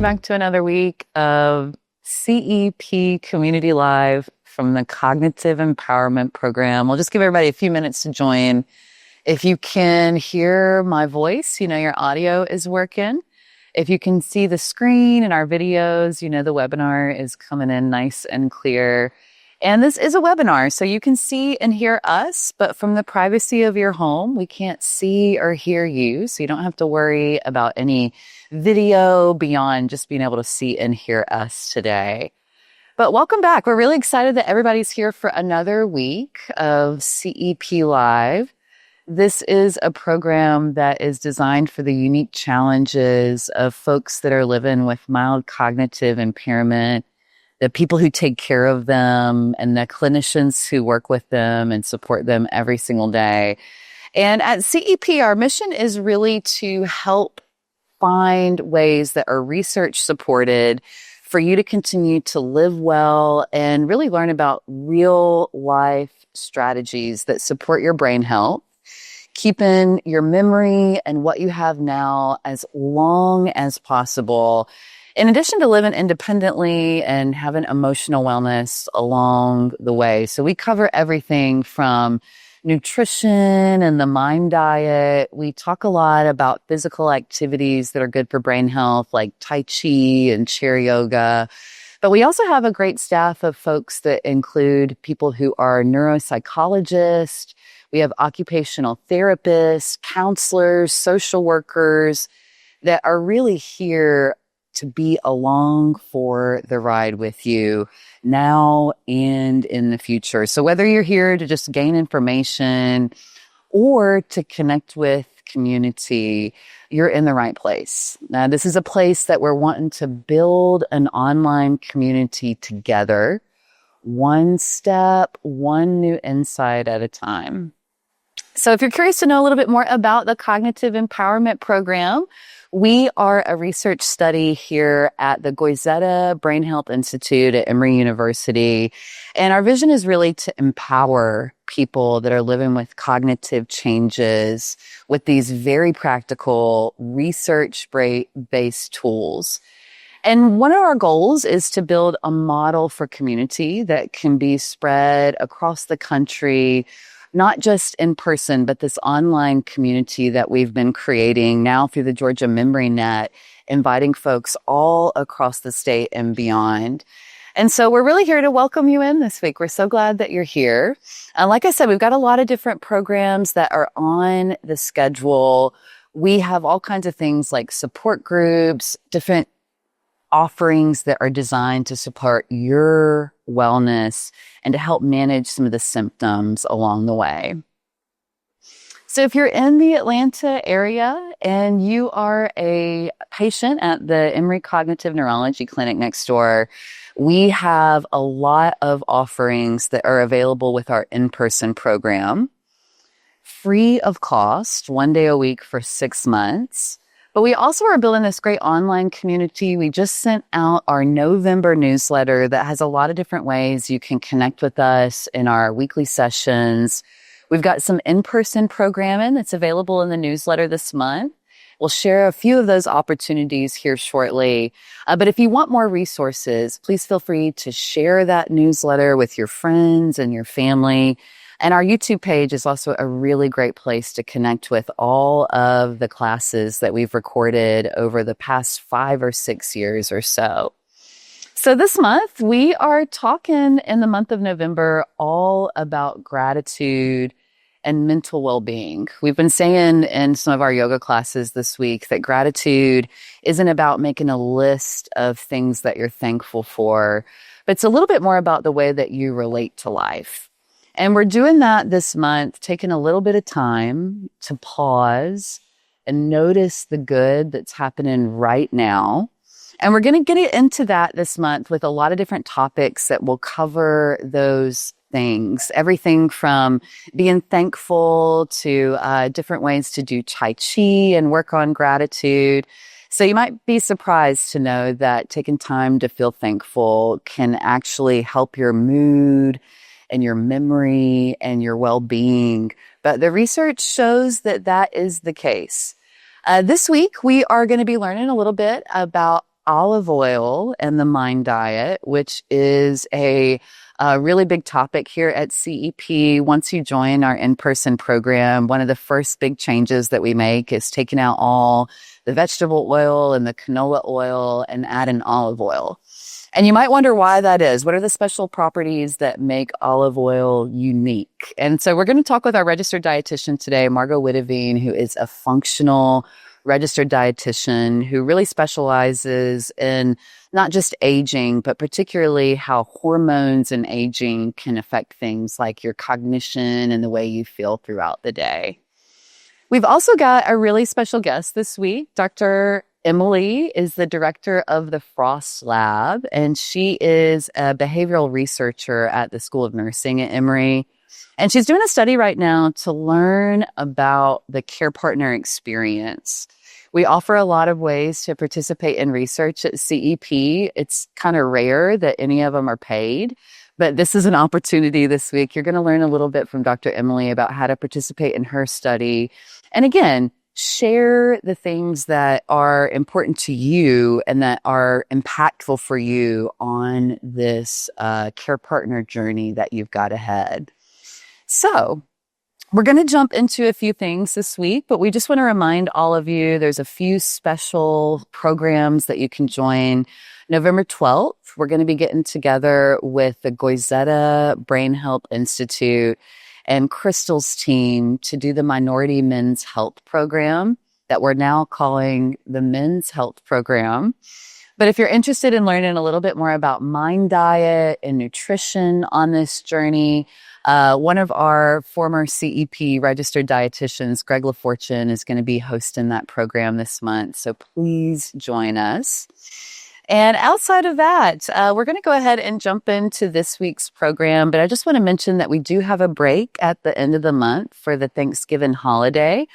back to another week of CEP Community Live from the Cognitive Empowerment Program. I'll just give everybody a few minutes to join. If you can hear my voice, your audio is working. If you can see the screen and our videos, the webinar is coming in nice and clear. And this is a webinar, so you can see and hear us, but from the privacy of your home, we can't see or hear you, so you don't have to worry about any video beyond just being able to see and hear us today. But welcome back. We're really excited that everybody's here for another week of CEP Live. This is a program that is designed for the unique challenges of folks that are living with mild cognitive impairment, the people who take care of them, and the clinicians who work with them and support them every single day. And at CEP, our mission is really to help find ways that are research supported for you to continue to live well and really learn about real life strategies that support your brain health, keeping your memory and what you have now as long as possible, in addition to living independently and having emotional wellness along the way. So we cover everything from nutrition and the mind diet. We talk a lot about physical activities that are good for brain health, like Tai Chi and chair yoga. But we also have a great staff of folks that include people who are neuropsychologists. We have occupational therapists, counselors, social workers that are really here to be along for the ride with you now and in the future. So whether you're here to just gain information or to connect with community, you're in the right place. Now, this is a place that we're wanting to build an online community together, one step, one new insight at a time. So if you're curious to know a little bit more about the Cognitive Empowerment Program, we are a research study here at the Goizeta Brain Health Institute at Emory University. And our vision is really to empower people that are living with cognitive changes with these very practical research-based tools. And one of our goals is to build a model for community that can be spread across the country, not just in person, but this online community that we've been creating now through the Georgia Memory Net, inviting folks all across the state and beyond. And so we're really here to welcome you in this week. We're so glad that you're here. Like I said, we've got a lot of different programs that are on the schedule. We have all kinds of things like support groups, different offerings that are designed to support your wellness and to help manage some of the symptoms along the way. So if you're in the Atlanta area and you are a patient at the Emory Cognitive Neurology Clinic next door, we have a lot of offerings that are available with our in-person program, free of cost, 1 day a week for 6 months. But we also are building this great online community. We just sent out our November newsletter that has a lot of different ways you can connect with us in our weekly sessions. We've got some in-person programming that's available in the newsletter this month. We'll share a few of those opportunities here shortly. But if you want more resources, please feel free to share that newsletter with your friends and your family. And our YouTube page is also a really great place to connect with all of the classes that we've recorded over the past 5 or 6 years or so. So this month, we are talking in the month of November all about gratitude and mental well-being. We've been saying in some of our yoga classes this week that gratitude isn't about making a list of things that you're thankful for, but it's a little bit more about the way that you relate to life. And we're doing that this month, taking a little bit of time to pause and notice the good that's happening right now. And we're going to get into that this month with a lot of different topics that will cover those things. Everything from being thankful to different ways to do Tai Chi and work on gratitude. So you might be surprised to know that taking time to feel thankful can actually help your mood and your memory and your well-being. But the research shows that that is the case. This week, we are going to be learning a little bit about olive oil and the mind diet, which is a really big topic here at CEP. Once you join our in-person program, one of the first big changes that we make is taking out all the vegetable oil and the canola oil and add an olive oil. And you might wonder why that is. What are the special properties that make olive oil unique? And so we're going to talk with our registered dietitian today, Margot Witteveen, who is a functional registered dietitian who really specializes in not just aging, but particularly how hormones and aging can affect things like your cognition and the way you feel throughout the day. We've also got a really special guest this week. Dr. Emory is the director of the Frost Lab, and she is a behavioral researcher at the School of Nursing at Emory. And she's doing a study right now to learn about the care partner experience. We offer a lot of ways to participate in research at CEP. It's kind of rare that any of them are paid, but this is an opportunity this week. You're going to learn a little bit from Dr. Emily about how to participate in her study. And again, share the things that are important to you and that are impactful for you on this care partner journey that you've got ahead. So we're going to jump into a few things this week, but we just want to remind all of you there's a few special programs that you can join. November 12th, we're going to be getting together with the Goizetta Brain Health Institute and Crystal's team to do the Minority Men's Health Program that we're now calling the Men's Health Program. But if you're interested in learning a little bit more about mind diet and nutrition on this journey, one of our former CEP registered dietitians, Greg LaFortune, is going to be hosting that program this month. So please join us. And outside of that, we're going to go ahead and jump into this week's program. But I just want to mention that we do have a break at the end of the month for the Thanksgiving holiday.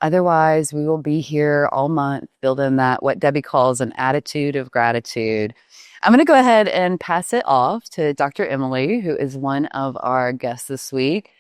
Otherwise, we will be here all month building that, what Debbie calls an attitude of gratitude. I'm going to go ahead and pass it off to Dr. Emily, who is one of our guests this week.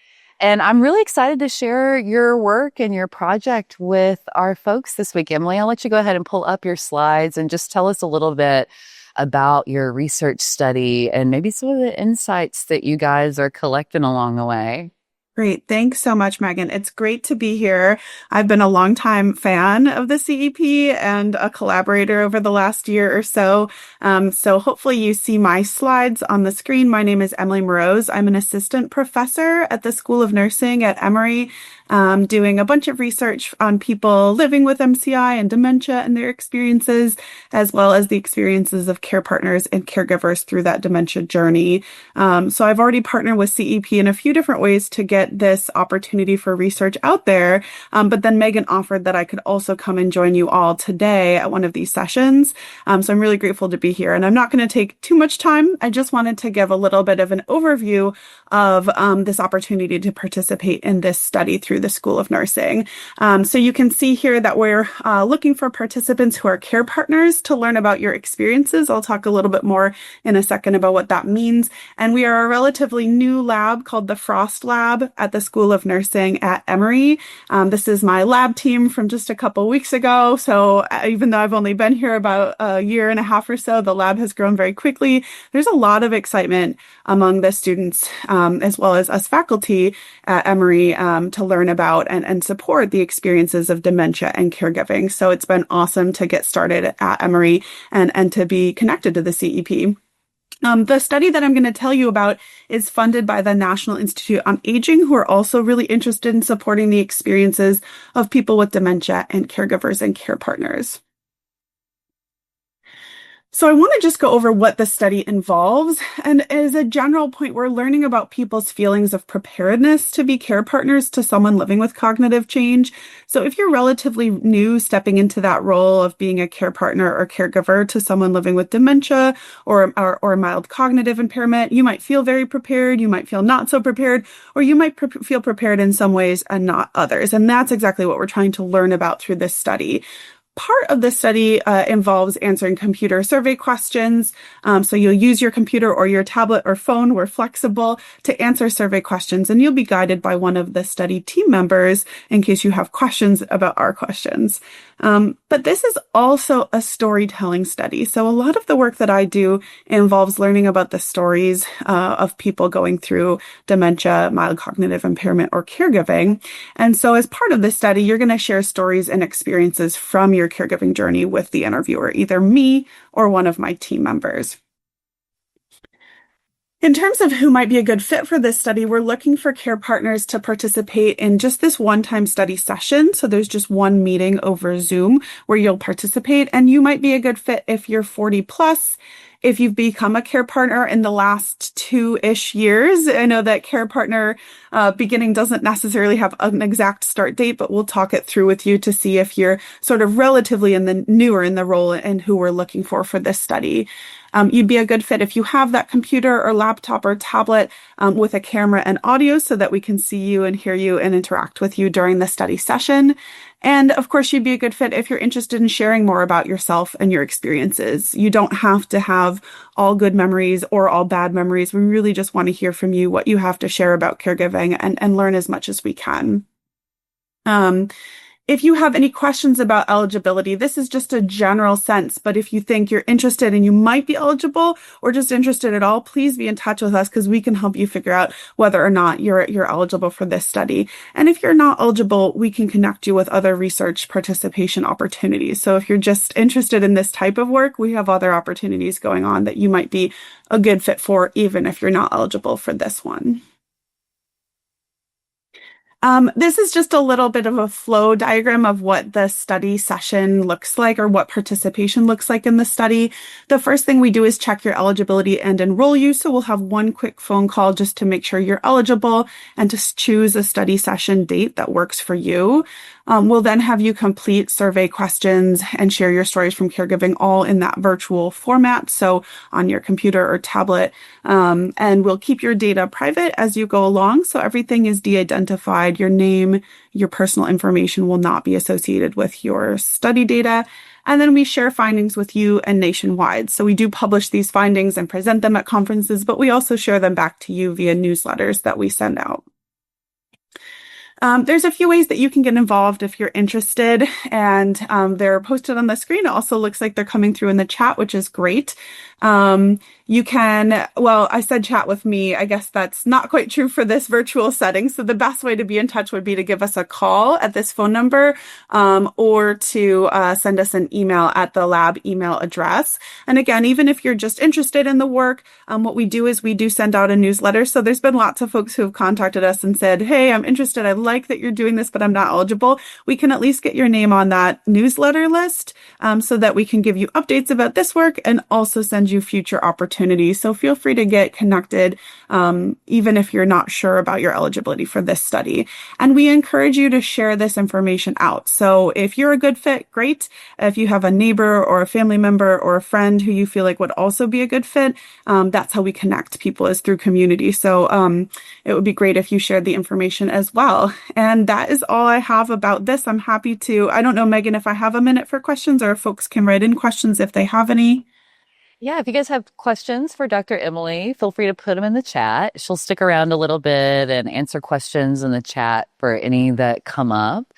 And I'm really excited to share your work and your project with our folks this week. Emily, I'll let you go ahead and pull up your slides and just tell us a little bit about your research study and maybe some of the insights that you guys are collecting along the way. Great. Thanks so much, Megan. It's great to be here. I've been a longtime fan of the CEP and a collaborator over the last year or so. So hopefully you see my slides on the screen. My name is Emily Morose. I'm an assistant professor at the School of Nursing at Emory, doing a bunch of research on people living with MCI and dementia and their experiences, as well as the experiences of care partners and caregivers through that dementia journey. So I've already partnered with CEP in a few different ways to get this opportunity for research out there. But then Megan offered that I could also come and join you all today at one of these sessions. So I'm really grateful to be here. And I'm not going to take too much time. I just wanted to give a little bit of an overview of this opportunity to participate in this study through the School of Nursing. So you can see here that we're looking for participants who are care partners to learn about your experiences. I'll talk a little bit more in a second about what that means. And we are a relatively new lab called the Frost Lab at the School of Nursing at Emory. This is my lab team from just a couple weeks ago. So even though I've only been here about a year and a half or so, the lab has grown very quickly. There's a lot of excitement among the students as well as us faculty at Emory to learn about and support the experiences of dementia and caregiving. So it's been awesome to get started at Emory and to be connected to the CEP. The study that I'm going to tell you about is funded by the National Institute on Aging, who are also really interested in supporting the experiences of people with dementia and caregivers and care partners. So I want to just go over what the study involves. And as a general point, we're learning about people's feelings of preparedness to be care partners to someone living with cognitive change. So if you're relatively new stepping into that role of being a care partner or caregiver to someone living with dementia or mild cognitive impairment, you might feel very prepared, you might feel not so prepared, or you might feel prepared in some ways and not others. And that's exactly what we're trying to learn about through this study. part of the study involves answering computer survey questions. So you'll use your computer or your tablet or phone, we're flexible, to answer survey questions, and you'll be guided by one of the study team members in case you have questions about our questions. But this is also a storytelling study. So a lot of the work that I do involves learning about the stories of people going through dementia, mild cognitive impairment, or caregiving. And so as part of this study, you're going to share stories and experiences from your caregiving journey with the interviewer, either me or one of my team members. In terms of who might be a good fit for this study, we're looking for care partners to participate in just this one-time study session. So there's just one meeting over Zoom where you'll participate, and you might be a good fit if you're 40 plus, if you've become a care partner in the last 2-ish years. I know that care partner beginning doesn't necessarily have an exact start date, but we'll talk it through with you to see if you're sort of relatively newer in the role and who we're looking for this study. You'd be a good fit if you have that computer or laptop or tablet with a camera and audio so that we can see you and hear you and interact with you during the study session. And of course, you'd be a good fit if you're interested in sharing more about yourself and your experiences. You don't have to have all good memories or all bad memories. We really just want to hear from you what you have to share about caregiving and learn as much as we can. If you have any questions about eligibility, this is just a general sense, but if you think you're interested and you might be eligible or just interested at all, please be in touch with us because we can help you figure out whether or not you're eligible for this study. And if you're not eligible, we can connect you with other research participation opportunities. So if you're just interested in this type of work, we have other opportunities going on that you might be a good fit for, even if you're not eligible for this one. This is just a little bit of a flow diagram of what the study session looks like or what participation looks like in the study. The first thing we do is check your eligibility and enroll you. So we'll have one quick phone call just to make sure you're eligible and to choose a study session date that works for you. We'll then have you complete survey questions and share your stories from caregiving all in that virtual format. So on your computer or tablet, and we'll keep your data private as you go along. So everything is de-identified. Your name, your personal information will not be associated with your study data. And then we share findings with you and nationwide. So we do publish these findings and present them at conferences, but we also share them back to you via newsletters that we send out. There's a few ways that you can get involved if you're interested, and they're posted on the screen. It also looks like they're coming through in the chat, which is great. You can, well, I said chat with me. I guess that's not quite true for this virtual setting. So the best way to be in touch would be to give us a call at this phone number, or to send us an email at the lab email address. And again, even if you're just interested in the work, what we do is we do send out a newsletter. So there's been lots of folks who have contacted us and said, hey, I'm interested. I like that you're doing this, but I'm not eligible. We can at least get your name on that newsletter list, so that we can give you updates about this work and also send you future opportunities. So feel free to get connected, even if you're not sure about your eligibility for this study. And we encourage you to share this information out. So if you're a good fit, great. If you have a neighbor or a family member or a friend who you feel like would also be a good fit, that's how we connect people, is through community. So it would be great if you shared the information as well. And that is all I have about this. I'm happy to, I don't know, Megan, if I have a minute for questions, or if folks can write in questions if they have any. Yeah, if you guys have questions for Dr. Emily, feel free to put them in the chat. She'll stick around a little bit and answer questions in the chat for any that come up.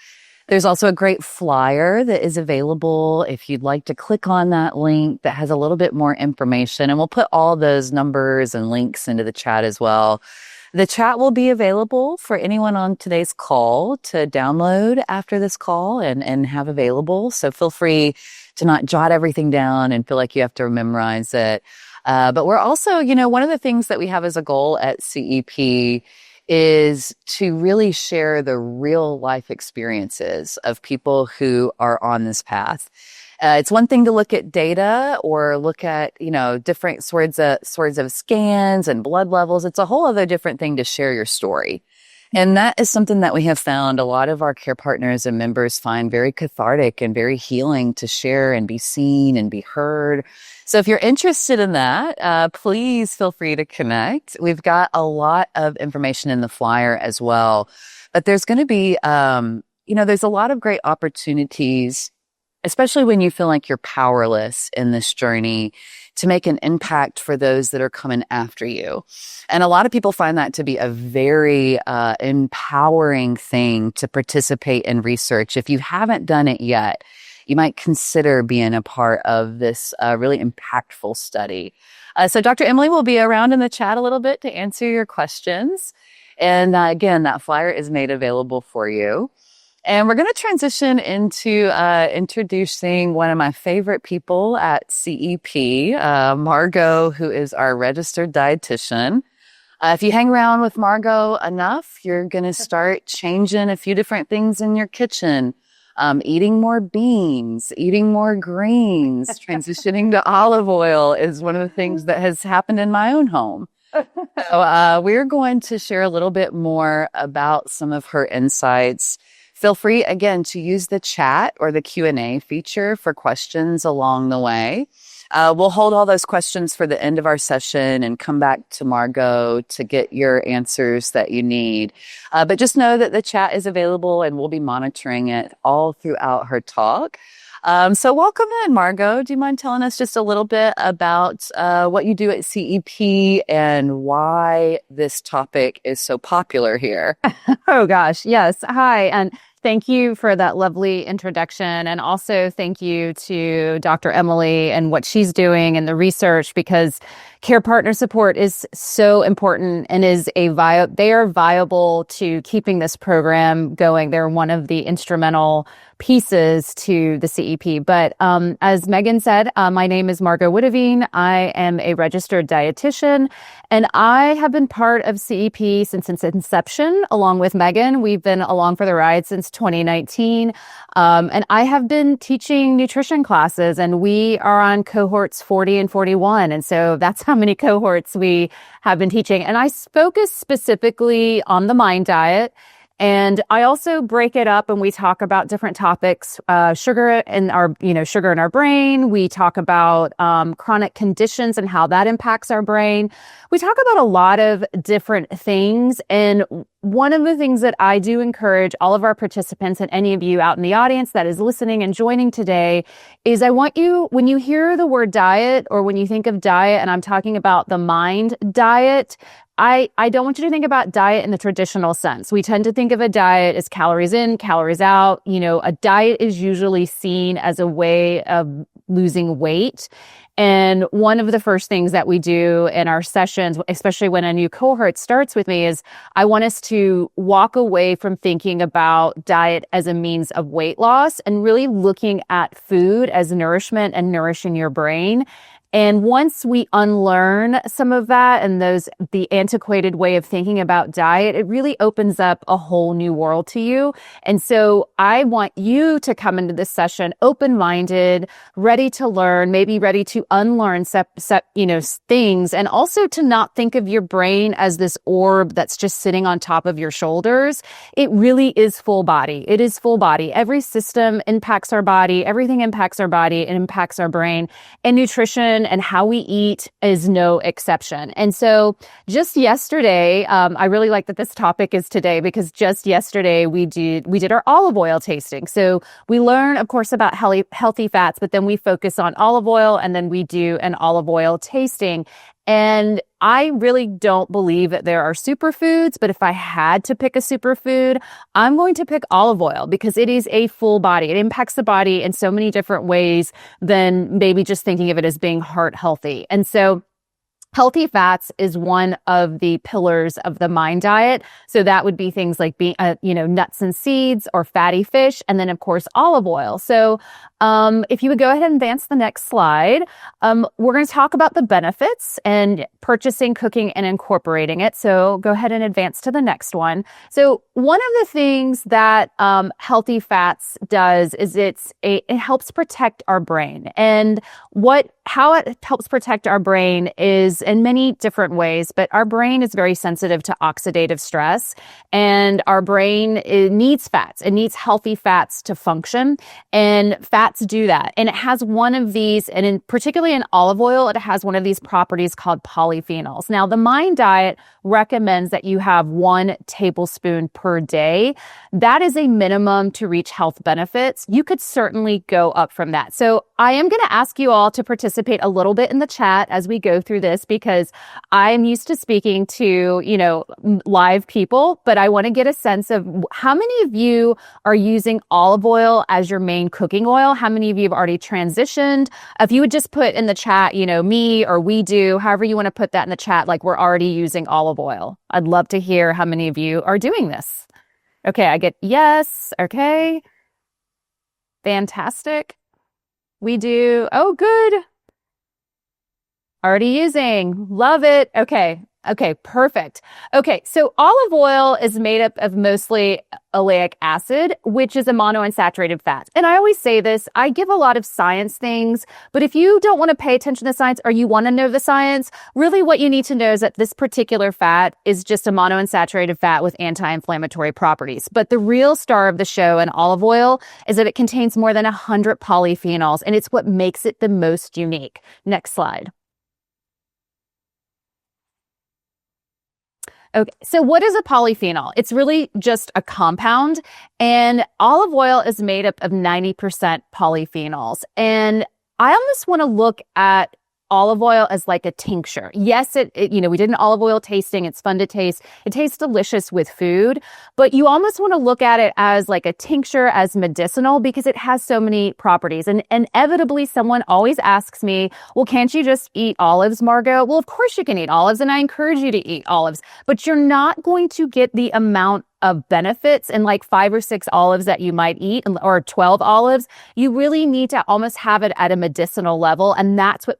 There's also a great flyer that is available if you'd like to click on that link that has a little bit more information. And we'll put all those numbers and links into the chat as well. The chat will be available for anyone on today's call to download after this call and have available. So feel free to not jot everything down and feel like you have to memorize it. But we're also, one of the things that we have as a goal at CEP is to really share the real life experiences of people who are on this path. It's one thing to look at data or look at, different sorts of scans and blood levels. It's a whole other different thing to share your story. And that is something that we have found a lot of our care partners and members find very cathartic and very healing to share and be seen and be heard. So if you're interested in that, please feel free to connect. We've got a lot of information in the flyer as well. But there's going to be, there's a lot of great opportunities especially when you feel like you're powerless in this journey to make an impact for those that are coming after you. And a lot of people find that to be a very empowering thing to participate in research. If you haven't done it yet, you might consider being a part of this really impactful study. So Dr. Emily will be around in the chat a little bit to answer your questions. And again, that flyer is made available for you. And we're going to transition into introducing one of my favorite people at CEP, Margot, who is our registered dietitian. If you hang around with Margot enough, you're going to start changing a few different things in your kitchen. Eating more beans, eating more greens, transitioning to olive oil is one of the things that has happened in my own home. So we're going to share a little bit more about some of her insights. Feel free, again, to use the chat or the Q&A feature for questions along the way. We'll hold all those questions for the end of our session and come back to Margot to get your answers that you need. But just know that the chat is available and we'll be monitoring it all throughout her talk. So welcome in, Margot. Do you mind telling us just a little bit about what you do at CEP and why this topic is so popular here? Oh, gosh. Yes. Hi. And thank you for that lovely introduction. And also thank you to Dr. Emily and what she's doing and the research, because care partner support is so important and they are viable to keeping this program going. They're one of the instrumental pieces to the CEP. But as Megan said, my name is Margot Woodavine. I am a registered dietitian, and I have been part of CEP since its inception, along with Megan. We've been along for the ride since 2019. And I have been teaching nutrition classes, and we are on cohorts 40 and 41. And so that's how many cohorts we have been teaching. And I focus specifically on the mind diet. And I also break it up and we talk about different topics, sugar in our brain. We talk about chronic conditions and how that impacts our brain. We talk about a lot of different things. And one of the things that I do encourage all of our participants and any of you out in the audience that is listening and joining today is I want you, when you hear the word diet or when you think of diet, and I'm talking about the mind diet, I don't want you to think about diet in the traditional sense. We tend to think of a diet as calories in, calories out. You know, a diet is usually seen as a way of losing weight. And one of the first things that we do in our sessions, especially when a new cohort starts with me, is I want us to walk away from thinking about diet as a means of weight loss and really looking at food as nourishment and nourishing your brain. And once we unlearn some of that and the antiquated way of thinking about diet, it really opens up a whole new world to you. And so I want you to come into this session open-minded, ready to learn, maybe ready to unlearn things, and also to not think of your brain as this orb that's just sitting on top of your shoulders. It really is full body. It is full body. Every system impacts our body. Everything impacts our body. It impacts our brain. And nutrition and how we eat is no exception. And so just yesterday, I really like that this topic is today, because just yesterday we did our olive oil tasting. So we learn, of course, about healthy fats, but then we focus on olive oil, and then we do an olive oil tasting. And I really don't believe that there are superfoods, but if I had to pick a superfood, I'm going to pick olive oil because it is a full body. It impacts the body in so many different ways than maybe just thinking of it as being heart healthy. And so healthy fats is one of the pillars of the mind diet. So that would be things like nuts and seeds or fatty fish, and then of course olive oil. So if you would go ahead and advance the next slide, we're going to talk about the benefits and purchasing, cooking, and incorporating it. So go ahead and advance to the next one. So one of the things that healthy fats does is it helps protect our brain. And what how it helps protect our brain is in many different ways, but our brain is very sensitive to oxidative stress, and our brain, it needs fats. It needs healthy fats to function, and fats do that. And it has one of these, and particularly in olive oil, it has one of these properties called polyphenols. Now, the Mind Diet recommends that you have 1 tablespoon per day. That is a minimum to reach health benefits. You could certainly go up from that. So I am going to ask you all to participate a little bit in the chat as we go through this, because I'm used to speaking to, live people, but I want to get a sense of how many of you are using olive oil as your main cooking oil. How many of you have already transitioned? If you would just put in the chat, me or we do, however you want to put that in the chat, like we're already using olive oil. I'd love to hear how many of you are doing this. Okay, I get yes. Okay. Fantastic. We do. Oh, good. Already using. Love it. Okay. Okay, perfect. Okay, so olive oil is made up of mostly oleic acid, which is a monounsaturated fat. And I always say this, I give a lot of science things, but if you don't want to pay attention to science or you want to know the science, really what you need to know is that this particular fat is just a monounsaturated fat with anti-inflammatory properties. But the real star of the show in olive oil is that it contains more than 100 polyphenols, and it's what makes it the most unique. Next slide. Okay, so what is a polyphenol? It's really just a compound, and olive oil is made up of 90% polyphenols. And I almost want to look at olive oil as like a tincture. Yes, we did an olive oil tasting. It's fun to taste. It tastes delicious with food, but you almost want to look at it as like a tincture, as medicinal, because it has so many properties. And inevitably, someone always asks me, well, can't you just eat olives, Margot? Well, of course you can eat olives, and I encourage you to eat olives, but you're not going to get the amount of benefits in like 5 or 6 olives that you might eat, or 12 olives. You really need to almost have it at a medicinal level. And that's what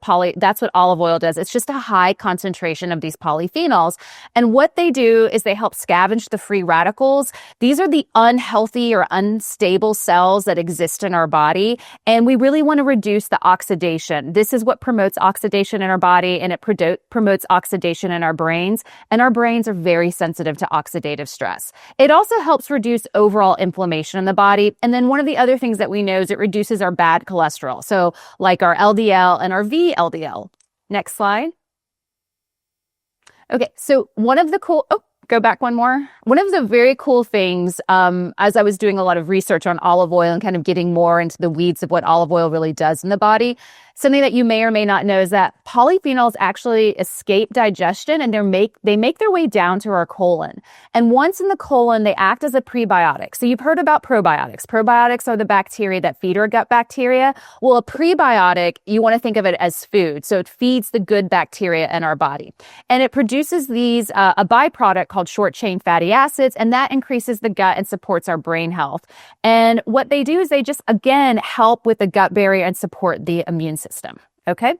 olive oil does. It's just a high concentration of these polyphenols. And what they do is they help scavenge the free radicals. These are the unhealthy or unstable cells that exist in our body. And we really want to reduce the oxidation. This is what promotes oxidation in our body, and it promotes oxidation in our brains. And our brains are very sensitive to oxidative stress. It also helps reduce overall inflammation in the body. And then one of the other things that we know is it reduces our bad cholesterol. So like our LDL and our VLDL. Next slide. Okay, so go back one more. One of the very cool things, as I was doing a lot of research on olive oil and kind of getting more into the weeds of what olive oil really does in the body, something that you may or may not know is that polyphenols actually escape digestion, and they make their way down to our colon. And once in the colon, they act as a prebiotic. So you've heard about probiotics. Probiotics are the bacteria that feed our gut bacteria. Well, a prebiotic, you want to think of it as food. So it feeds the good bacteria in our body. And it produces these, a byproduct called short chain fatty acids, and that increases the gut and supports our brain health. And what they do is they just, again, help with the gut barrier and support the immune system. Okay.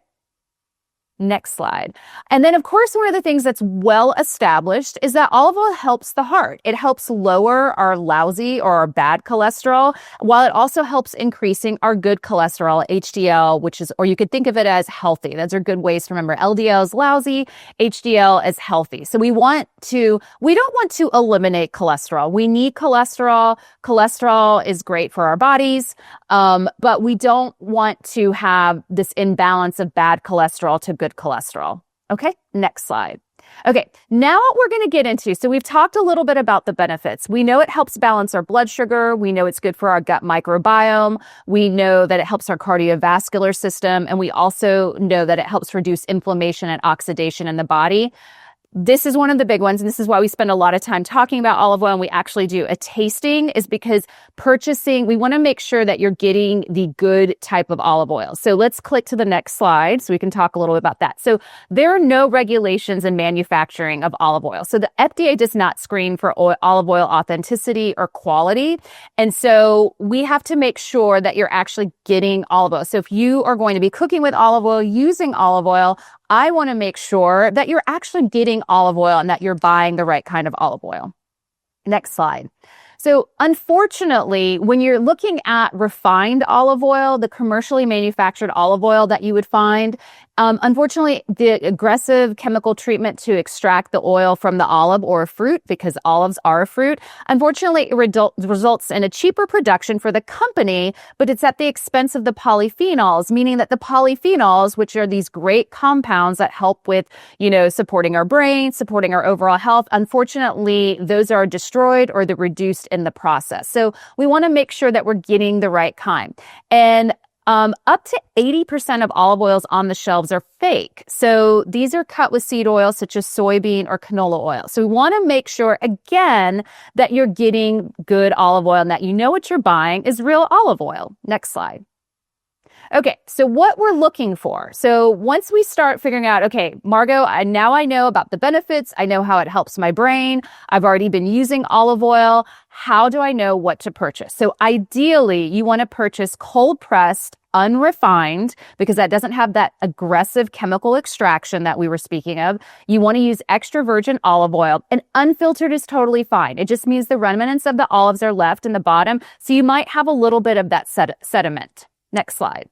Next slide. And then, of course, one of the things that's well established is that olive oil helps the heart. It helps lower our lousy or our bad cholesterol, while it also helps increasing our good cholesterol, HDL, or you could think of it as healthy. Those are good ways to remember. LDL is lousy, HDL is healthy. So we don't want to eliminate cholesterol. We need cholesterol. Cholesterol is great for our bodies, but we don't want to have this imbalance of bad cholesterol to good cholesterol. Okay, next slide. Okay, now what we're going to get into, so we've talked a little bit about the benefits. We know it helps balance our blood sugar. We know it's good for our gut microbiome. We know that it helps our cardiovascular system. And we also know that it helps reduce inflammation and oxidation in the body. This is one of the big ones, and this is why we spend a lot of time talking about olive oil, and we actually do a tasting, is because we want to make sure that you're getting the good type of olive oil. So let's click to the next slide so we can talk a little bit about that. So there are no regulations in manufacturing of olive oil. So the FDA does not screen for olive oil authenticity or quality. And so we have to make sure that you're actually getting olive oil. So if you are going to be cooking with olive oil, using olive oil, I want to make sure that you're actually getting olive oil and that you're buying the right kind of olive oil. Next slide. So unfortunately, when you're looking at refined olive oil, the commercially manufactured olive oil that you would find, unfortunately, the aggressive chemical treatment to extract the oil from the olive or a fruit, because olives are a fruit, unfortunately, it results in a cheaper production for the company, but it's at the expense of the polyphenols, meaning that the polyphenols, which are these great compounds that help with, supporting our brain, supporting our overall health, unfortunately, those are destroyed or they're reduced in the process. So we want to make sure that we're getting the right kind. And up to 80% of olive oils on the shelves are fake. So these are cut with seed oil such as soybean or canola oil. So we want to make sure, again, that you're getting good olive oil and that you know what you're buying is real olive oil. Next slide. Okay, so what we're looking for. So once we start figuring out, okay, Margot, now I know about the benefits. I know how it helps my brain. I've already been using olive oil. How do I know what to purchase? So ideally, you want to purchase cold pressed, unrefined, because that doesn't have that aggressive chemical extraction that we were speaking of. You want to use extra virgin olive oil, and unfiltered is totally fine. It just means the remnants of the olives are left in the bottom. So you might have a little bit of that sediment. Next slide.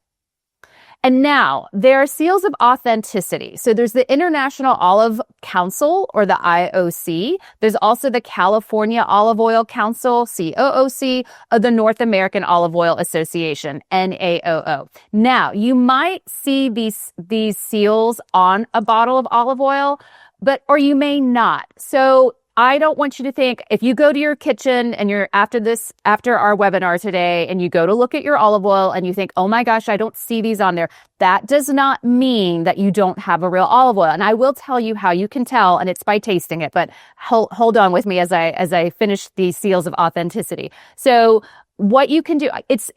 And now there are seals of authenticity. So there's the International Olive Council, or the IOC. There's also the California Olive Oil Council, COOC, or the North American Olive Oil Association, NAOO. Now, you might see these seals on a bottle of olive oil, or you may not. So I don't want you to think, if you go to your kitchen and you're after our webinar today, and you go to look at your olive oil and you think, oh my gosh, I don't see these on there. That does not mean that you don't have a real olive oil. And I will tell you how you can tell, and it's by tasting it, but hold on with me as I finish these seals of authenticity. So what you can do, it's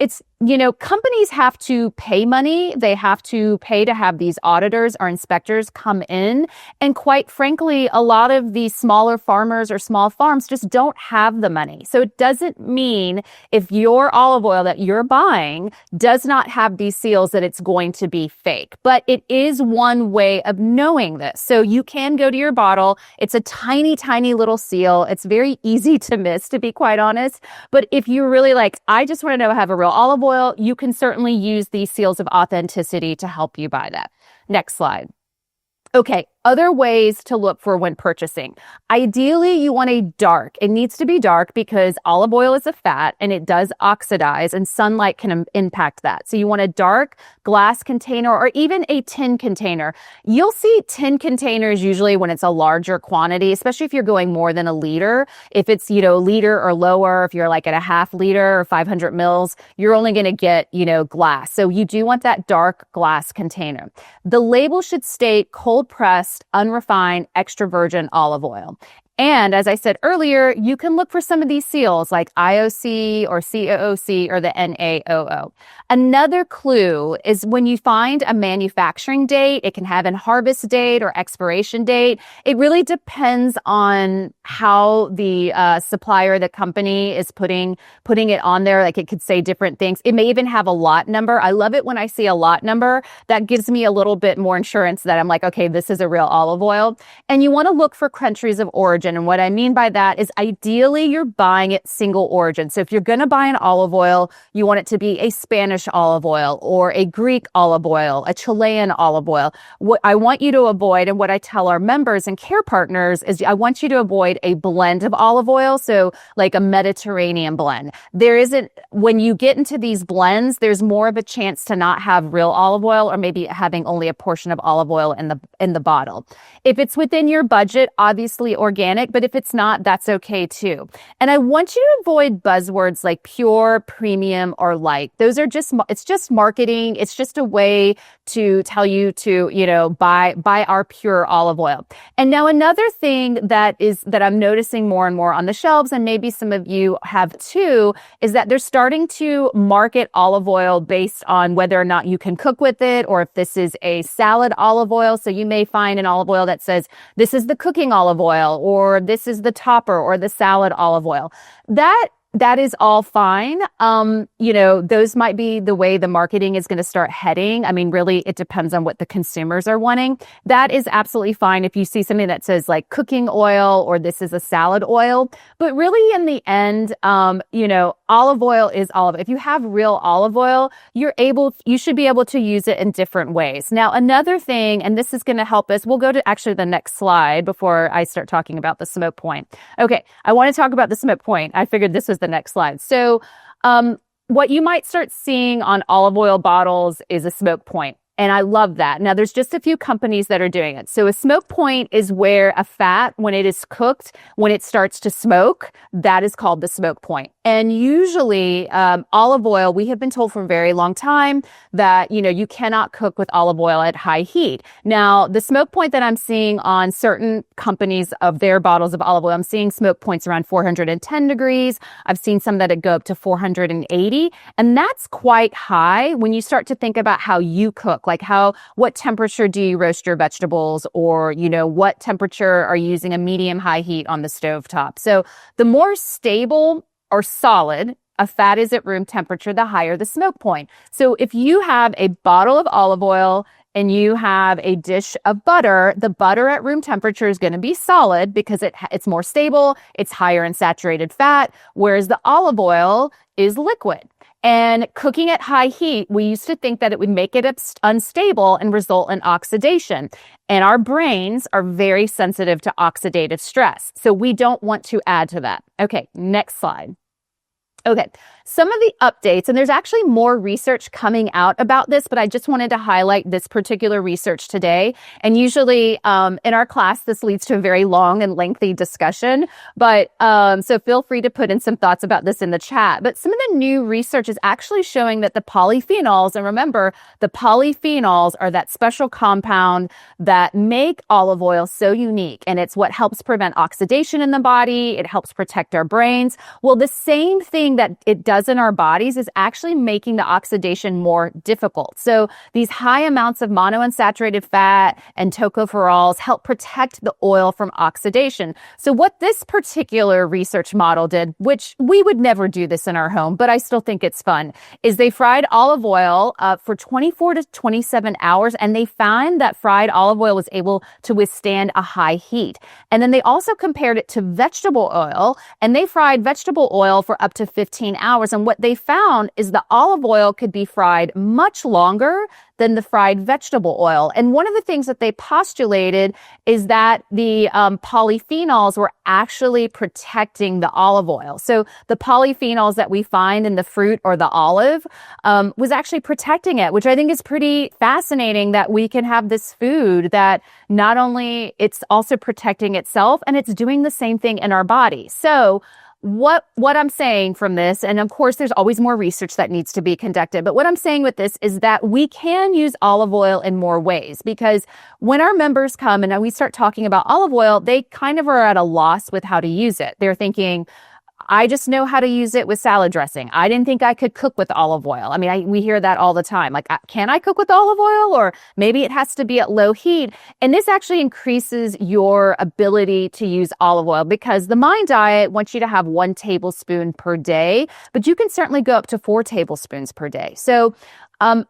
companies have to pay money. They have to pay to have these auditors or inspectors come in. And quite frankly, a lot of these smaller farmers or small farms just don't have the money. So it doesn't mean if your olive oil that you're buying does not have these seals that it's going to be fake. But it is one way of knowing this. So you can go to your bottle. It's a tiny, tiny little seal. It's very easy to miss, to be quite honest. But if you're really like, I just want to know I have a real olive oil, you can certainly use these seals of authenticity to help you buy that. Next slide. Okay, other ways to look for when purchasing. Ideally, you want a dark. It needs to be dark because olive oil is a fat and it does oxidize, and sunlight can impact that. So you want a dark glass container or even a tin container. You'll see tin containers usually when it's a larger quantity, especially if you're going more than a liter. If it's, a liter or lower, if you're like at a half liter or 500 mils, you're only going to get, glass. So you do want that dark glass container. The label should state cold pressed, unrefined, extra virgin olive oil. And as I said earlier, you can look for some of these seals like IOC or COOC or the NAOO. Another clue is when you find a manufacturing date, it can have an harvest date or expiration date. It really depends on how the supplier, the company is putting it on there. Like it could say different things. It may even have a lot number. I love it when I see a lot number. That gives me a little bit more insurance that I'm like, okay, this is a real olive oil. And you want to look for countries of origin. And what I mean by that is ideally you're buying it single origin. So if you're going to buy an olive oil, you want it to be a Spanish olive oil or a Greek olive oil, a Chilean olive oil. What I want you to avoid, and what I tell our members and care partners, is I want you to avoid a blend of olive oil. So like a Mediterranean blend. When you get into these blends, there's more of a chance to not have real olive oil or maybe having only a portion of olive oil in the bottle. If it's within your budget, obviously organic. But if it's not, that's okay too. And I want you to avoid buzzwords like pure, premium, or light. Those are it's just marketing. It's just a way to tell you to, buy our pure olive oil. And now another thing that I'm noticing more and more on the shelves, and maybe some of you have too, is that they're starting to market olive oil based on whether or not you can cook with it, or if this is a salad olive oil. So you may find an olive oil that says, this is the cooking olive oil, or this is the topper or the salad olive oil. That That is all fine. Those might be the way the marketing is going to start heading. I mean, really, it depends on what the consumers are wanting. That is absolutely fine if you see something that says like cooking oil or this is a salad oil. But really, in the end, olive oil is olive. If you have real olive oil, you should be able to use it in different ways. Now, another thing, and this is going to help us, we'll go to actually the next slide before I start talking about the smoke point. Okay, I want to talk about the smoke point. I figured this was the next slide. So what you might start seeing on olive oil bottles is a smoke point. And I love that. Now, there's just a few companies that are doing it. So a smoke point is where a fat, when it is cooked, when it starts to smoke, that is called the smoke point. And usually olive oil, we have been told for a very long time that, you cannot cook with olive oil at high heat. Now, the smoke point that I'm seeing on certain companies of their bottles of olive oil, I'm seeing smoke points around 410 degrees. I've seen some that go up to 480. And that's quite high when you start to think about how you cook. Like what temperature do you roast your vegetables, or, what temperature are you using a medium high heat on the stovetop? So the more stable or solid a fat is at room temperature, the higher the smoke point. So if you have a bottle of olive oil and you have a dish of butter, the butter at room temperature is going to be solid because it's more stable, it's higher in saturated fat, whereas the olive oil is liquid. And cooking at high heat, we used to think that it would make it unstable and result in oxidation. And our brains are very sensitive to oxidative stress. So we don't want to add to that. Okay, next slide. Okay, some of the updates, and there's actually more research coming out about this, but I just wanted to highlight this particular research today. And usually in our class, this leads to a very long and lengthy discussion. But so feel free to put in some thoughts about this in the chat. But some of the new research is actually showing that the polyphenols, and remember, the polyphenols are that special compound that make olive oil so unique. And it's what helps prevent oxidation in the body. It helps protect our brains. Well, the same thing that it does in our bodies is actually making the oxidation more difficult. So these high amounts of monounsaturated fat and tocopherols help protect the oil from oxidation. So what this particular research model did, which we would never do this in our home, but I still think it's fun, is they fried olive oil for 24 to 27 hours, and they found that fried olive oil was able to withstand a high heat. And then they also compared it to vegetable oil, and they fried vegetable oil for up to 15 hours. And what they found is the olive oil could be fried much longer than the fried vegetable oil. And one of the things that they postulated is that the polyphenols were actually protecting the olive oil. So the polyphenols that we find in the fruit or the olive was actually protecting it, which I think is pretty fascinating, that we can have this food that not only it's also protecting itself, and it's doing the same thing in our body. So what I'm saying from this, and of course there's always more research that needs to be conducted, but what I'm saying with this is that we can use olive oil in more ways, because when our members come and we start talking about olive oil, they kind of are at a loss with how to use it. They're thinking, I just know how to use it with salad dressing. I didn't think I could cook with olive oil. I mean, we hear that all the time. Like, can I cook with olive oil? Or maybe it has to be at low heat. And this actually increases your ability to use olive oil, because the Mind Diet wants you to have 1 tablespoon per day, but you can certainly go up to 4 tablespoons per day. So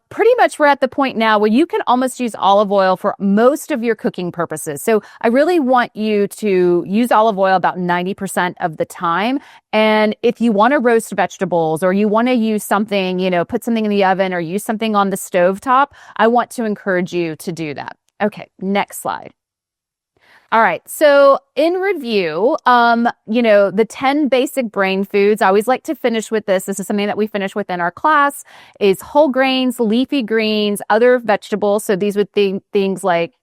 pretty much we're at the point now where you can almost use olive oil for most of your cooking purposes. So I really want you to use olive oil about 90% of the time. And if you want to roast vegetables, or you want to use something, put something in the oven or use something on the stovetop, I want to encourage you to do that. Okay, next slide. All right. So in review, the 10 basic brain foods, I always like to finish with this. This is something that we finish with in our class, is whole grains, leafy greens, other vegetables. So these would be things like,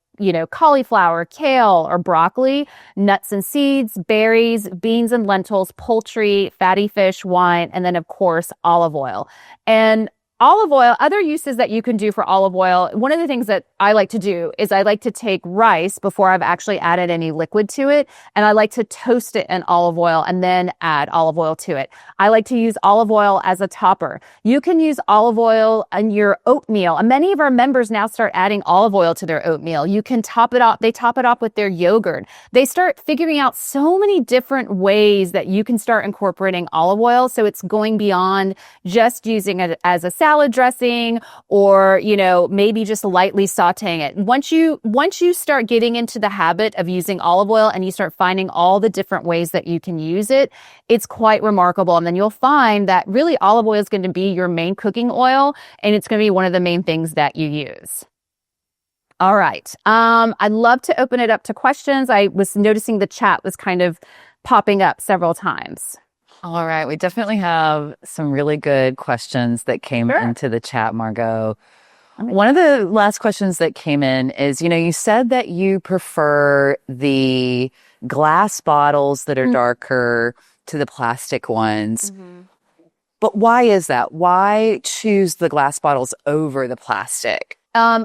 cauliflower, kale, or broccoli, nuts and seeds, berries, beans and lentils, poultry, fatty fish, wine, and then of course, olive oil. And Olive oil, other uses that you can do for olive oil. One of the things that I like to do is I like to take rice before I've actually added any liquid to it, and I like to toast it in olive oil and then add olive oil to it. I like to use olive oil as a topper. You can use olive oil in your oatmeal. And many of our members now start adding olive oil to their oatmeal. You can top it off. They top it off with their yogurt. They start figuring out so many different ways that you can start incorporating olive oil. So it's going beyond just using it as a salad dressing or, maybe just lightly sauteing it. Once you start getting into the habit of using olive oil and you start finding all the different ways that you can use it, it's quite remarkable. And then you'll find that really olive oil is going to be your main cooking oil, and it's going to be one of the main things that you use. All right. I'd love to open it up to questions. I was noticing the chat was kind of popping up several times. All right. We definitely have some really good questions that came into the chat, Margot. One of the last questions that came in is, you said that you prefer the glass bottles that are darker to the plastic ones. Mm-hmm. But why is that? Why choose the glass bottles over the plastic?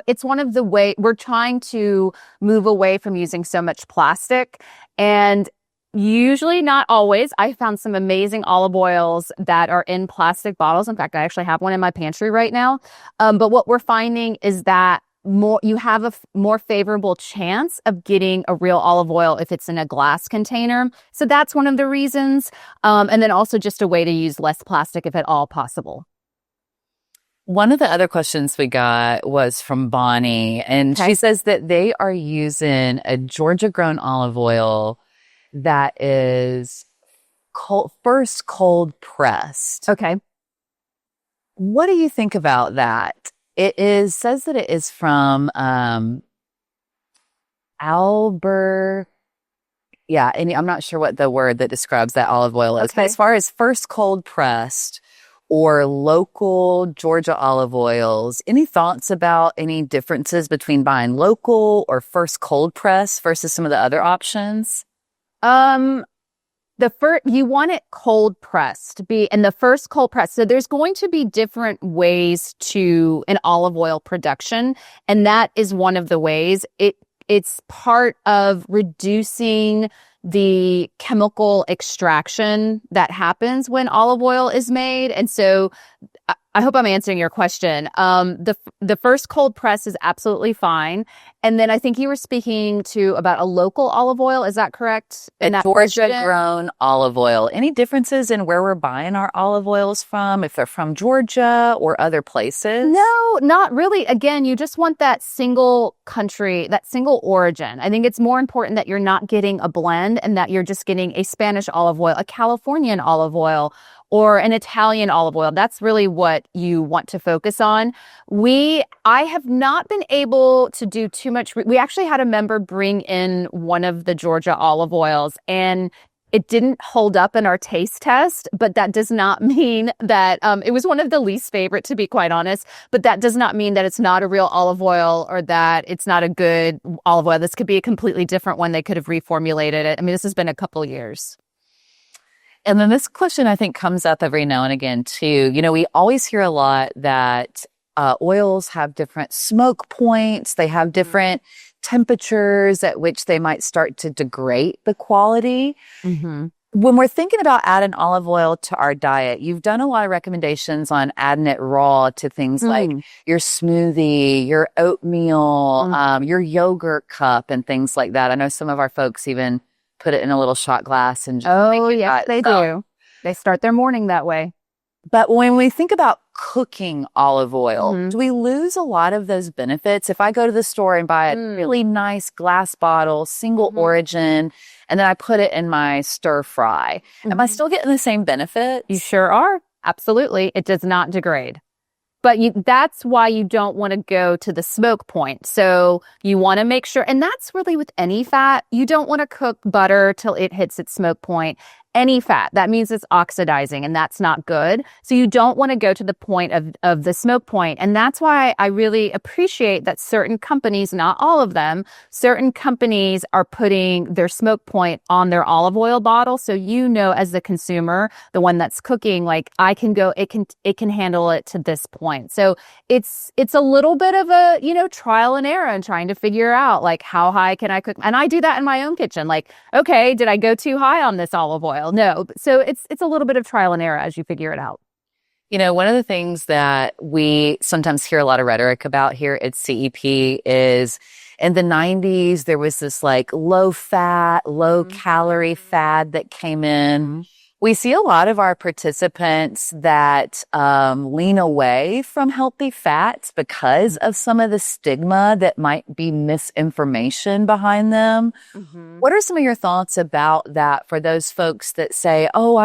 It's one of the ways we're trying to move away from using so much plastic, and usually, not always. I found some amazing olive oils that are in plastic bottles. In fact, I actually have one in my pantry right now. But what we're finding is that you have a more favorable chance of getting a real olive oil if it's in a glass container. So that's one of the reasons. And then also just a way to use less plastic if at all possible. One of the other questions we got was from Bonnie, and she says that they are using a Georgia-grown olive oil that is first cold pressed. Okay. What do you think about that? Says that it is from Albert. Yeah, and I'm not sure what the word that describes that olive oil is. Okay. But as far as first cold pressed or local Georgia olive oils, any thoughts about any differences between buying local or first cold press versus some of the other options? You want it cold pressed to be, and the first cold press. So there's going to be different ways to an olive oil production, and that is one of the ways. It's part of reducing the chemical extraction that happens when olive oil is made. And so I hope I'm answering your question. The first cold press is absolutely fine. And then I think you were speaking about a local olive oil. Is that correct? A Georgia-grown olive oil. Any differences in where we're buying our olive oils from, if they're from Georgia or other places? No, not really. Again, you just want that single country, that single origin. I think it's more important that you're not getting a blend and that you're just getting a Spanish olive oil, a Californian olive oil, or an Italian olive oil. That's really what you want to focus on. I have not been able to do too much. We actually had a member bring in one of the Georgia olive oils, and it didn't hold up in our taste test, but that does not mean that it was one of the least favorite, to be quite honest. But that does not mean that it's not a real olive oil or that it's not a good olive oil. This could be a completely different one. They could have reformulated it. I mean, this has been a couple years. And then this question, I think, comes up every now and again, too. We always hear a lot that oils have different smoke points. They have different temperatures at which they might start to degrade the quality. Mm-hmm. When we're thinking about adding olive oil to our diet, you've done a lot of recommendations on adding it raw to things like your smoothie, your oatmeal, your yogurt cup, and things like that. I know some of our folks even put it in a little shot glass and just yes, they do. They start their morning that way. But when we think about cooking olive oil, do we lose a lot of those benefits? If I go to the store and buy a really nice glass bottle, single origin, and then I put it in my stir fry, am I still getting the same benefits? You sure are. Absolutely. It does not degrade. But that's why you don't want to go to the smoke point. So you want to make sure, and that's really with any fat, you don't want to cook butter till it hits its smoke point. any fat. That means it's oxidizing, and that's not good. So you don't want to go to the point of the smoke point. And that's why I really appreciate that certain companies, not all of them, certain companies are putting their smoke point on their olive oil bottle. So you know, as the consumer, the one that's cooking, like I can go, it can handle it to this point. So it's a little bit of a, trial and error and trying to figure out like how high can I cook. And I do that in my own kitchen. Like, okay, did I go too high on this olive oil? No. So it's a little bit of trial and error as you figure it out. One of the things that we sometimes hear a lot of rhetoric about here at CEP is in the 90s, there was this like low fat, low calorie fad that came in. We see a lot of our participants that lean away from healthy fats because of some of the stigma that might be misinformation behind them. What are some of your thoughts about that for those folks that say, "Oh,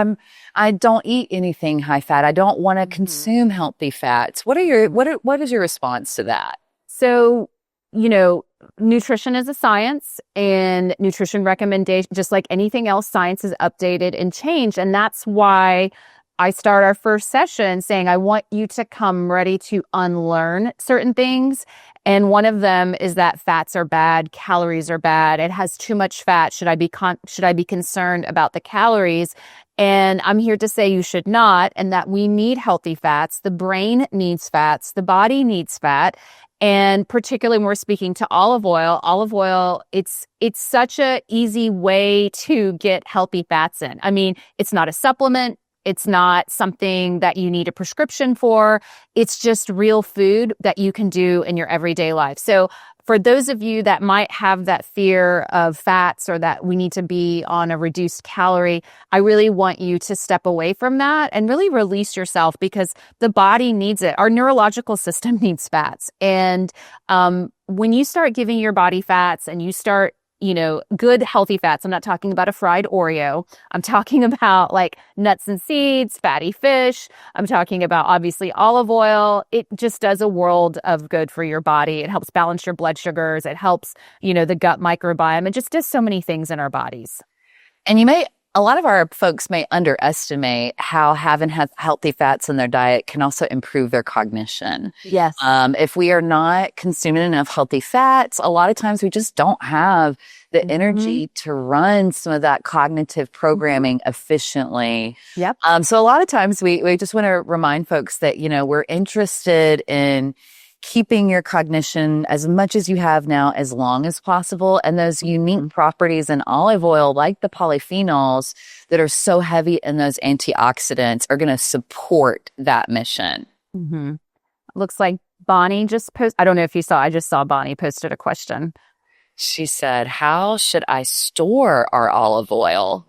I don't eat anything high fat. I don't want to consume healthy fats." What is your response to that? So, nutrition is a science, and nutrition recommendation, just like anything else, science is updated and changed. And that's why I start our first session saying, I want you to come ready to unlearn certain things. And one of them is that fats are bad, calories are bad. It has too much fat. Should I be concerned about the calories? And I'm here to say you should not, and that we need healthy fats. The brain needs fats. The body needs fat. And particularly when we're speaking to olive oil, it's such a easy way to get healthy fats in. I mean, it's not a supplement. It's not something that you need a prescription for. It's just real food that you can do in your everyday life. So for those of you that might have that fear of fats or that we need to be on a reduced calorie, I really want you to step away from that and really release yourself, because the body needs it. Our neurological system needs fats. And when you start giving your body fats and you start good healthy fats. I'm not talking about a fried Oreo. I'm talking about like nuts and seeds, fatty fish. I'm talking about obviously olive oil. It just does a world of good for your body. It helps balance your blood sugars. It helps, the gut microbiome. It just does so many things in our bodies. And a lot of our folks may underestimate how having healthy fats in their diet can also improve their cognition. Yes. If we are not consuming enough healthy fats, a lot of times we just don't have the energy to run some of that cognitive programming efficiently. Yep. So a lot of times we just want to remind folks that, we're interested in keeping your cognition as much as you have now as long as possible. And those unique properties in olive oil, like the polyphenols that are so heavy in those antioxidants, are going to support that mission. Looks like Bonnie just posted. I don't know if you saw, I just saw Bonnie posted a question. She said, how should I store our olive oil?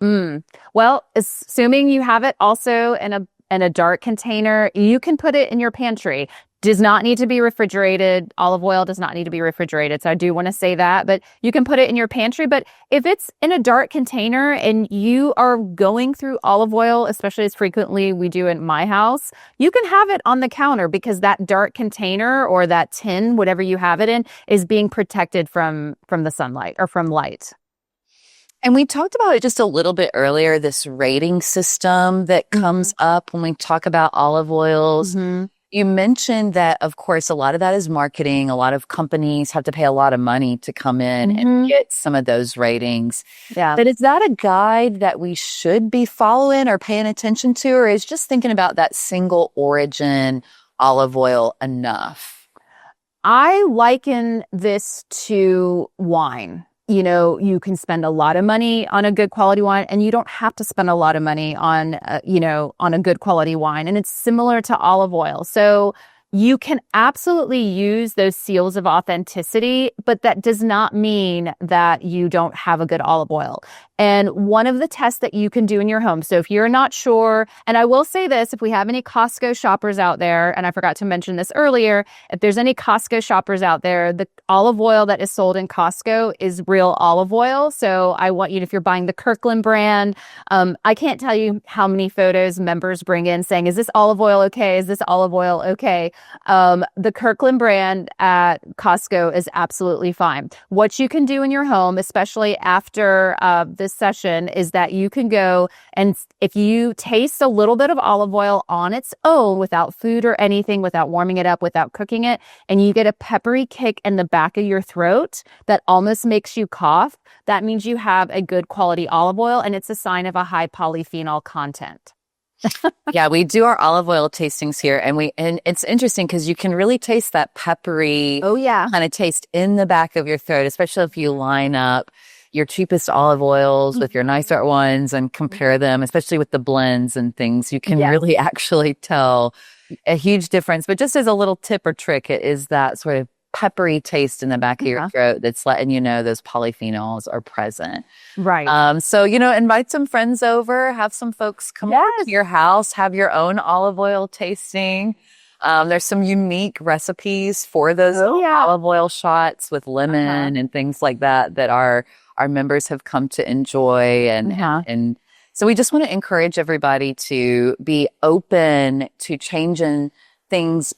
Well, assuming you have it also in a dark container, you can put it in your pantry. Does not need to be refrigerated. Olive oil does not need to be refrigerated. So I do want to say that, but you can put it in your pantry. But if it's in a dark container and you are going through olive oil, especially as frequently we do in my house, you can have it on the counter, because that dark container or that tin, whatever you have it in, is being protected from the sunlight or from light. And we talked about it just a little bit earlier, this rating system that comes up when we talk about olive oils. You mentioned that, of course, a lot of that is marketing. A lot of companies have to pay a lot of money to come in and get some of those ratings. Yeah. But is that a guide that we should be following or paying attention to, or is just thinking about that single origin olive oil enough? I liken this to wine. You can spend a lot of money on a good quality wine, and you don't have to spend a lot of money on a good quality wine. And it's similar to olive oil. So you can absolutely use those seals of authenticity, but that does not mean that you don't have a good olive oil. And one of the tests that you can do in your home, so if you're not sure, and I will say this, if we have any Costco shoppers out there, and I forgot to mention this earlier, if there's any Costco shoppers out there, the olive oil that is sold in Costco is real olive oil. So I want you, if you're buying the Kirkland brand, I can't tell you how many photos members bring in saying, is this olive oil okay? Is this olive oil okay? The Kirkland brand at Costco is absolutely fine. What you can do in your home, especially after this this session is that you can go and if you taste a little bit of olive oil on its own without food or anything, without warming it up, without cooking it, and you get a peppery kick in the back of your throat that almost makes you cough, that means you have a good quality olive oil, and it's a sign of a high polyphenol content. Yeah, we do our olive oil tastings here, and it's interesting because you can really taste that peppery kind of taste in the back of your throat, especially if you line up your cheapest olive oils with your nicer ones and compare them, especially with the blends and things. You can really actually tell a huge difference. But just as a little tip or trick, it is that sort of peppery taste in the back of your throat that's letting you know those polyphenols are present. Right. So, invite some friends over, have some folks come over to your house, have your own olive oil tasting. There's some unique recipes for those olive oil shots with lemon and things like that our members have come to enjoy. And so we just want to encourage everybody to be open to changing things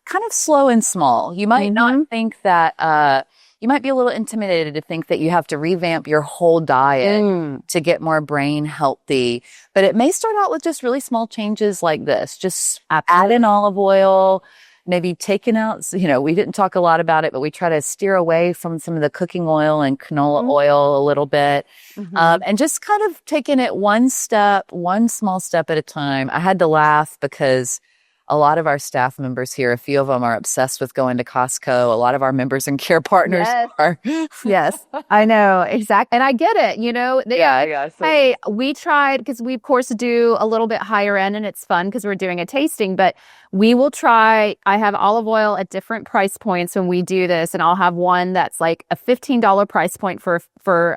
kind of slow and small. You might not think that, you might be a little intimidated to think that you have to revamp your whole diet to get more brain healthy. But it may start out with just really small changes like this. Just add in olive oil, maybe taking out, we didn't talk a lot about it, but we try to steer away from some of the cooking oil and canola oil a little bit. And just kind of taking it one small step at a time. I had to laugh because a lot of our staff members here, a few of them are obsessed with going to Costco. A lot of our members and care partners are. Yes, I know. Exactly. And I get it. So. Hey, we tried, because we, of course, do a little bit higher end, and it's fun because we're doing a tasting, but we will try. I have olive oil at different price points when we do this, and I'll have one that's like a $15 price point for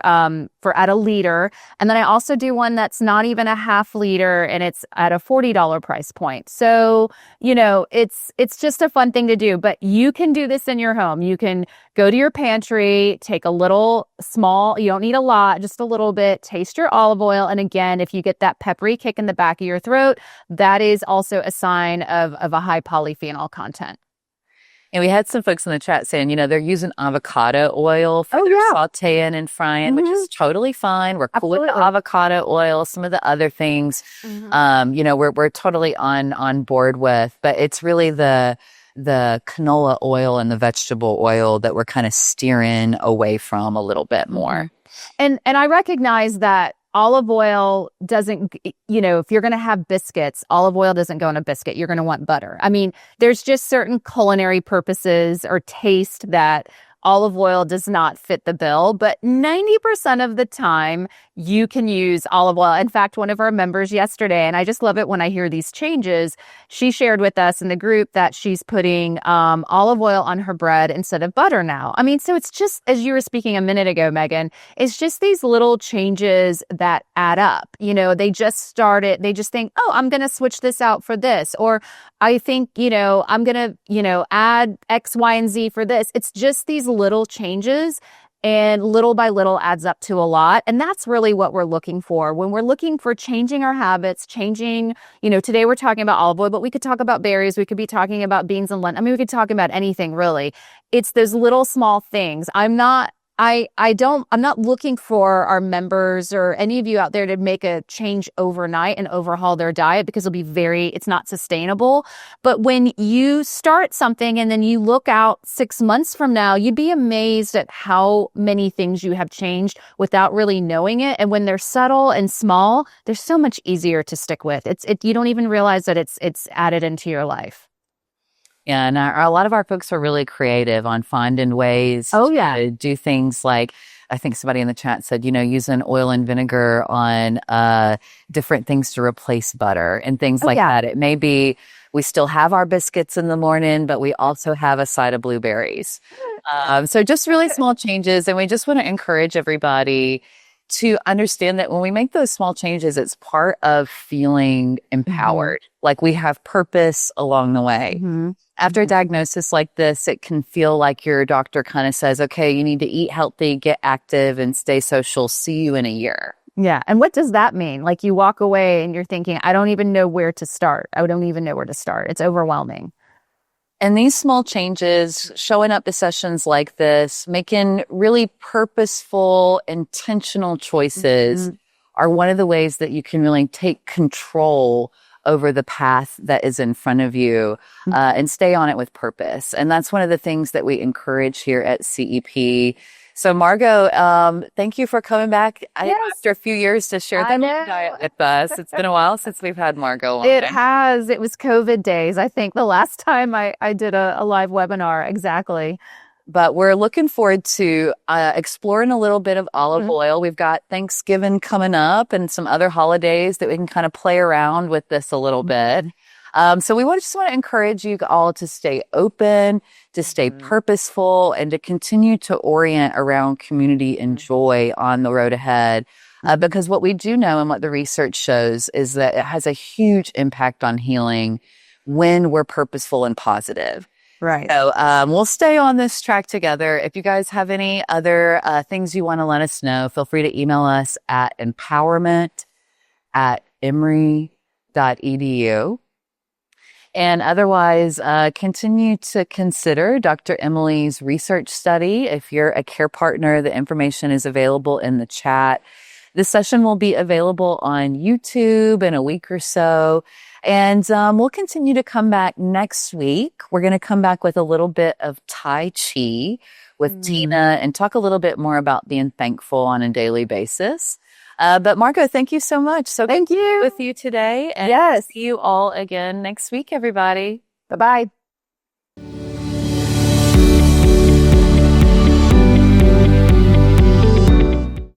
at a liter. And then I also do one that's not even a half liter, and it's at a $40 price point. So, it's just a fun thing to do, but you can do this in your home. You can go to your pantry, take a little small, you don't need a lot, just a little bit, taste your olive oil. And again, if you get that peppery kick in the back of your throat, that is also a sign of a high polyphenol content. And we had some folks in the chat saying, they're using avocado oil for their sauteing and frying, which is totally fine. We're cool with the avocado oil, some of the other things, we're totally on board with. But it's really the canola oil and the vegetable oil that we're kind of steering away from a little bit more. And I recognize that olive oil doesn't, if you're going to have biscuits, olive oil doesn't go in a biscuit. You're going to want butter. I mean, there's just certain culinary purposes or taste that olive oil does not fit the bill, but 90% of the time you can use olive oil. In fact, one of our members yesterday, and I just love it when I hear these changes, she shared with us in the group that she's putting olive oil on her bread instead of butter now. I mean, so it's just, as you were speaking a minute ago, Megan, it's just these little changes that add up. They just think, oh, I'm going to switch this out for this. Or I think, I'm going to, add X, Y, and Z for this. It's just these little changes, and little by little adds up to a lot. And that's really what we're looking for when we're looking for changing our habits, changing, today we're talking about olive oil, but we could talk about berries. We could be talking about beans and lentils. I mean, we could talk about anything really. It's those little small things. I'm not looking for our members or any of you out there to make a change overnight and overhaul their diet, because it's not sustainable. But when you start something and then you look out 6 months from now, you'd be amazed at how many things you have changed without really knowing it. And when they're subtle and small, they're so much easier to stick with. You don't even realize that it's added into your life. Yeah, and a lot of our folks are really creative on finding ways to do things like, I think somebody in the chat said, using oil and vinegar on different things to replace butter and things like that. It may be we still have our biscuits in the morning, but we also have a side of blueberries. So just really small changes. And we just want to encourage everybody to understand that when we make those small changes, it's part of feeling empowered. Like we have purpose along the way. After a diagnosis like this, it can feel like your doctor kind of says, okay, you need to eat healthy, get active, and stay social. See you in a year. Yeah. And what does that mean? Like you walk away and you're thinking, I don't even know where to start. I don't even know where to start. It's overwhelming. And these small changes, showing up to sessions like this, making really purposeful, intentional choices are one of the ways that you can really take control over the path that is in front of you and stay on it with purpose. And that's one of the things that we encourage here at CEP. So Margot, thank you for coming back after a few years to share the diet with us. It's been a while since we've had Margot on. It has. It was COVID days, I think, the last time I did a live webinar. Exactly. But we're looking forward to exploring a little bit of olive oil. We've got Thanksgiving coming up and some other holidays that we can kind of play around with this a little bit. So we just want to encourage you all to stay open, to stay purposeful, and to continue to orient around community and joy on the road ahead. Because what we do know and what the research shows is that it has a huge impact on healing when we're purposeful and positive. Right. So we'll stay on this track together. If you guys have any other things you want to let us know, feel free to email us at empowerment@emory.edu. And otherwise, continue to consider Dr. Emily's research study. If you're a care partner, the information is available in the chat. This session will be available on YouTube in a week or so. And we'll continue to come back next week. We're going to come back with a little bit of Tai Chi with Tina and talk a little bit more about being thankful on a daily basis. But Margot, thank you so much. So thank you with you today. And see you all again next week, everybody. Bye-bye.